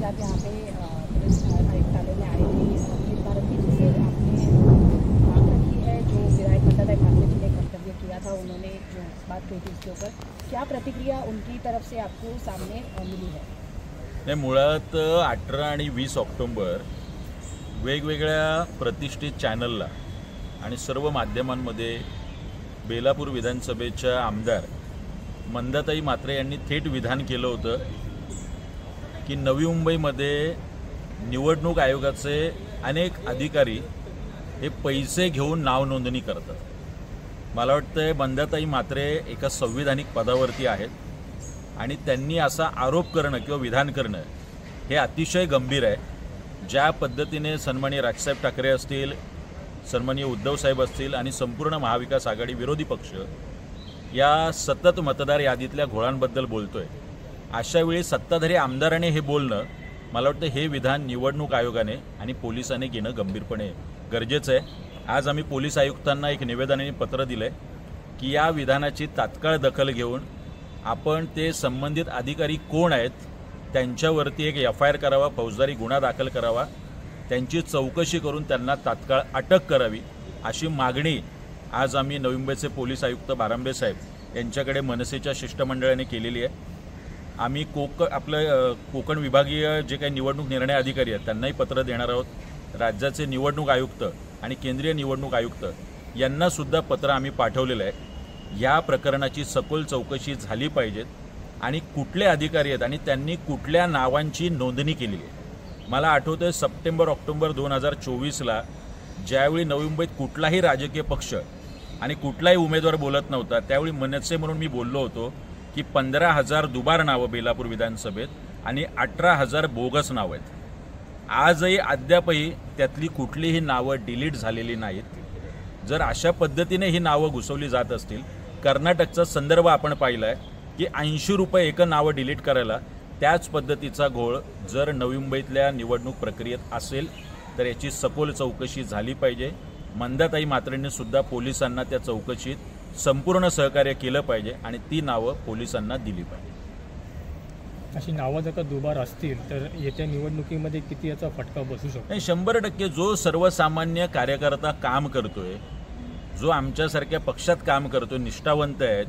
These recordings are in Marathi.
आप यहाँ पे पुलिस आयुक्तालय में आए थे, एक बार जिसे आपने मांग रखी है, जो विधायक ममता मालवीय जी ने कर्तव्य किया था, उन्होंने जो बात कही थी उसके ऊपर क्या प्रतिक्रिया उनकी तरफ से आपको सामने मिली है? नाही, मुळात 18 आणि 20 ऑक्टोबर वेगवेगळ्या प्रतिष्ठित चॅनलला आणि सर्व माध्यमांमध्ये बेलापूर विधानसभेच्या आमदार मंदाताई म्हात्रे यांनी थेट विधान केलं होतं की नवी मुंबईमध्ये निवडणूक आयोगाचे अनेक अधिकारी हे पैसे घेऊन नाव नोंदणी करतात. मला वाटतं मंदाताई म्हात्रे एका संविधानिक पदावरती आहेत आणि त्यांनी असा आरोप करणं किंवा विधान करणं हे अतिशय गंभीर आहे. ज्या पद्धतीने सन्माननीय राजसाहेब ठाकरे असतील, सन्माननीय उद्धवसाहेब असतील आणि संपूर्ण महाविकास आघाडी विरोधी पक्ष या सतत मतदार यादीतल्या घोळांबद्दल बोलतोय, अशावेळी सत्ताधारी आमदाराने हे बोलणं, मला वाटतं हे विधान निवडणूक आयोगाने आणि पोलिसांनी घेणं गंभीरपणे गरजेचं आहे. आज आम्ही पोलीस आयुक्तांना एक निवेदनाने पत्र दिलंय की या विधानाची तात्काळ दखल घेऊन आपण ते संबंधित अधिकारी कोण आहेत त्यांच्यावरती एक FIR करावा, फौजदारी गुन्हा दाखल करावा, त्यांची चौकशी करून त्यांना तात्काळ अटक करावी, अशी मागणी आज आम्ही नवी मुंबईचे पोलीस आयुक्त बारांबे साहेब यांच्याकडे मनसेच्या शिष्टमंडळाने केलेली आहे. आम्ही कोकण विभागीय जे काही निवडणूक निर्णय अधिकारी आहेत त्यांनाही पत्र देणार आहोत. राज्याचे निवडणूक आयुक्त आणि केंद्रीय निवडणूक आयुक्त यांना सुद्धा पत्र आम्ही पाठवलेलं आहे. या प्रकरणाची सखोल चौकशी झाली पाहिजेत आणि कुठले अधिकारी आहेत आणि त्यांनी कुठल्या नावांची नोंदणी केलेली आहे. मला आठवतंय सप्टेंबर-ऑक्टोबर 2024ला ज्यावेळी नवी मुंबईत कुठलाही राजकीय पक्ष आणि कुठलाही उमेदवार बोलत नव्हता, त्यावेळी मनसे म्हणून मी बोललो होतो की 15,000 दुबार नावं बेलापूर विधानसभेत आणि 18,000 बोगस नावं आहेत. आजही अद्यापही त्यातली कुठलीही नावं डिलीट झालेली नाहीत. जर अशा पद्धतीने ही नावं घुसवली जात असतील, कर्नाटकचा संदर्भ आपण पाहिला आहे की 80 रुपये एक नावं डिलीट करायला, त्याच पद्धतीचा घोळ जर नवी मुंबईतल्या निवडणूक प्रक्रियेत असेल तर याची सखोल चौकशी झाली पाहिजे. मंदाताई म्हात्रेंनी सुद्धा पोलिसांना त्या चौकशीत संपूर्ण सहकार्य केलं पाहिजे आणि ती नावं पोलिसांना दिली पाहिजे. अशी नावं जर का दुबार असतील तर येत्या निवडणुकीमध्ये किती याचा फटका बसू शकतो? नाही, 100% जो सर्वसामान्य कार्यकर्ता काम करतोय, जो आमच्यासारख्या पक्षात काम करतोय, निष्ठावंत आहेत,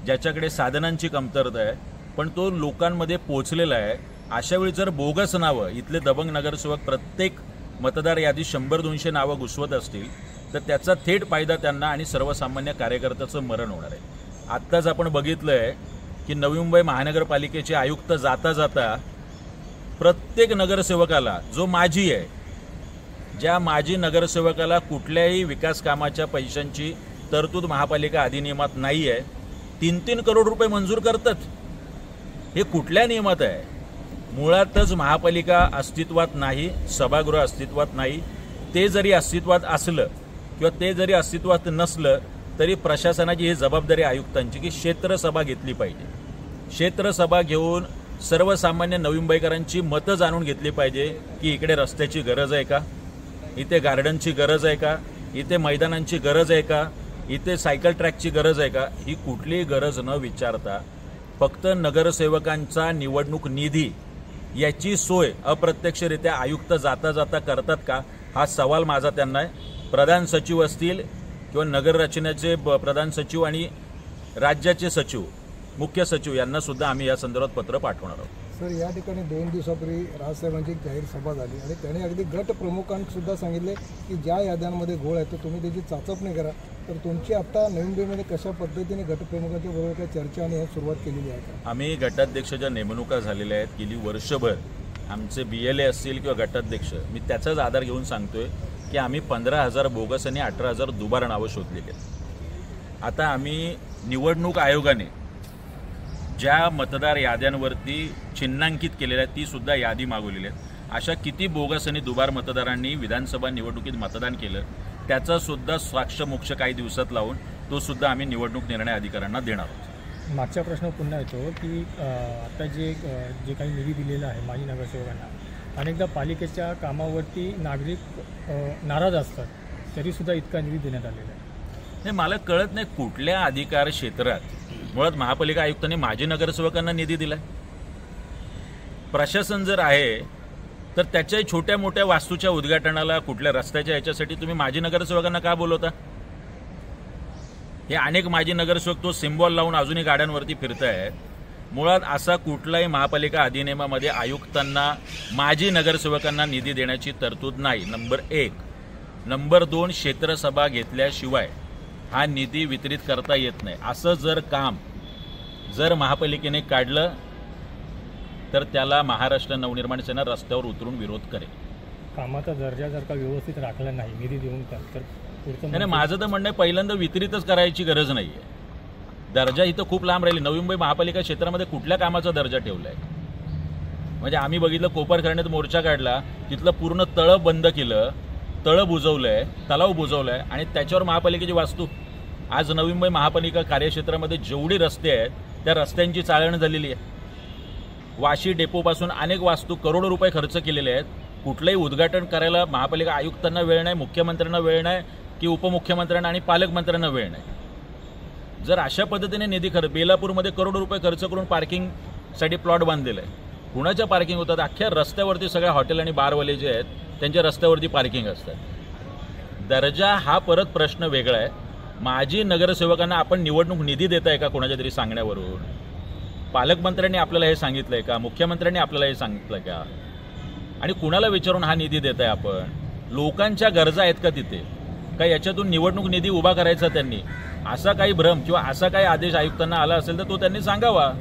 ज्याच्याकडे साधनांची कमतरता आहे, पण तो लोकांमध्ये पोहोचलेला आहे, अशावेळी जर बोगस नावं इथले दबंग नगरसेवक प्रत्येक मतदार यादी 100-200 नावं घुसवत असतील तर त्याचा थेट फायदा त्यांना आणि सर्वसामान्य कार्यकर्त्याचं मरण होणार आहे. आत्ताच आपण बघितलं आहे की नवी मुंबई महानगरपालिकेचे आयुक्त जाता जाता प्रत्येक नगरसेवकाला, जो माजी आहे, ज्या माजी नगरसेवकाला कुठल्याही विकास कामाच्या पैशांची तरतूद महापालिका अधिनियमात नाही आहे, 3-3 करोड रुपये मंजूर करतात. हे कुठल्या नियमात आहे? मुळातच महापालिका अस्तित्वात नाही, सभागृह अस्तित्वात नाही. ते जरी अस्तित्वात असलं किंवा ते जरी अस्तित्वात नसलं तरी प्रशासनाची ही जबाबदारी आयुक्तांची की क्षेत्रसभा घेतली पाहिजे. क्षेत्रसभा घेऊन सर्वसामान्य नवी मुंबईकरांची मतं जाणून घेतली पाहिजे की इकडे रस्त्याची गरज आहे का, इथे गार्डनची गरज आहे का, इथे मैदानांची गरज आहे का, इथे सायकल ट्रॅकची गरज आहे का. ही कुठलीही गरज न विचारता फक्त नगरसेवकांचा निवडणूक निधी याची सोय अप्रत्यक्षरित्या आयुक्त जाता जाता करतात का, हा सवाल माझा त्यांना आहे. प्रधान सचिव असतील किंवा नगर रचनेचे प्रधान सचिव आणि राज्याचे सचिव, मुख्य सचिव यांना सुद्धा आम्ही या संदर्भात पत्र पाठवणार आहोत. सर, या ठिकाणी 2 दिवसापूर्वी राजसाहेबांची एक जाहीर सभा झाली आणि त्याने अगदी गट प्रमुखांसुद्धा सांगितले की ज्या याद्यांमध्ये घोळ आहे तर तुम्ही त्याची चाचपणी करा. तर तुमची आता नवी मुंबईमध्ये कशा पद्धतीने गटप्रमुखांच्या बरोबर काही चर्चा आणि सुरुवात केलेली आहे? आम्ही गटाध्यक्षाच्या नेमणुका झालेल्या आहेत. गेली वर्षभर आमचे BLA असतील किंवा गटाध्यक्ष, मी त्याचाच आधार घेऊन सांगतोय की आम्ही 15,000 बोगस आणि 18,000 दुबार नावं शोधलेली आहेत. आता आम्ही निवडणूक आयोगाने ज्या मतदार याद्यांवरती चिन्हांकित केलेल्या आहेत ती सुद्धा यादी मागवलेली आहे. अशा किती बोगस आणि दुबार मतदारांनी विधानसभा निवडणुकीत मतदान केलं त्याचा सुद्धा साक्ष काही दिवसात लावून तो सुद्धा आम्ही निवडणूक निर्णय अधिकाऱ्यांना देणार आहोत. मागचा प्रश्न पुन्हा येतो की आता जे काही निधी दिलेला आहे माजी नगरसेवकांना, अनेकदा पालिकेच्या कामावरती नागरिक नाराज असतात, तरीसुद्धा इतका निधी देण्यात आलेला आहे. हे मला कळत नाही कुठल्या अधिकार क्षेत्रात मुळात महापालिका आयुक्तांनी माजी नगरसेवकांना निधी दिलाय. प्रशासन जर आहे तर त्याच्याही छोट्या मोठ्या वास्तूच्या उद्घाटनाला, कुठल्या रस्त्याच्या ह्याच्यासाठी तुम्ही माजी नगरसेवकांना का बोलवता? हे अनेक माजी नगरसेवक तो सिम्बॉल लावून अजूनही गाड्यांवरती फिरतायत. मुळात असा कुठलाही महापालिका अधिनियमामध्ये आयुक्तांना, माजी नगरसेवकांना निधी देण्याची तरतूद नाही, नंबर 1. नंबर 2, क्षेत्रसभा घेतल्याशिवाय हा निधी वितरित करता येत नाही. असं जर काम जर महापालिकेने काढलं तर त्याला महाराष्ट्र नवनिर्माण सेना रस्त्यावर उतरून विरोध करेल. कामाचा दर्जा जर का व्यवस्थित राखला नाही निधी देऊन तर पुढचं नाही, माझं तर म्हणणं आहे पहिल्यांदा वितरितच करायची गरज नाही आहे. दर्जा इथं खूप लांब राहिली. नवी मुंबई महापालिका क्षेत्रामध्ये कुठल्या कामाचा दर्जा ठेवला आहे? म्हणजे आम्ही बघितलं कोपरखरणेत मोर्चा काढला, तिथलं पूर्ण तळं बंद केलं, तळं बुजवलंय, तलाव बुजवलाय आणि त्याच्यावर महापालिकेची वास्तू. आज नवी मुंबई महापालिका कार्यक्षेत्रामध्ये जेवढी रस्ते आहेत त्या रस्त्यांची चाळण झालेली आहे. वाशी डेपोपासून अनेक वास्तू करोडो रुपये खर्च केलेले आहेत. कुठलंही उद्घाटन करायला महापालिका आयुक्तांना वेळ नाही, मुख्यमंत्र्यांना वेळ नाही, की उपमुख्यमंत्र्यांना आणि पालकमंत्र्यांना वेळ नाही. जर अशा पद्धतीने निधी बेलापूरमध्ये करोडो रुपये खर्च करून पार्किंगसाठी प्लॉट बांधलेला आहे. कुणाच्या पार्किंग होतात? अख्ख्या रस्त्यावरती सगळ्या हॉटेल आणि बारवाले जे आहेत त्यांच्या रस्त्यावरती पार्किंग असतात. दर्जा हा परत प्रश्न वेगळा आहे. माजी नगरसेवकांना आपण निवडणूक निधी देताय का कोणाच्या तरी सांगण्यावरून? पालकमंत्र्यांनी आपल्याला हे सांगितलंय का? मुख्यमंत्र्यांनी आपल्याला हे सांगितलं का? आणि कुणाला विचारून हा निधी देताय आपण? लोकांच्या गरजा आहेत का तिथे? का याच्यातून निवडणूक निधी उभा करायचा त्यांनी? असा काही भ्रम किंवा असा काही आदेश आयुक्तांना आला असेल तर तो त्यांनी सांगावा.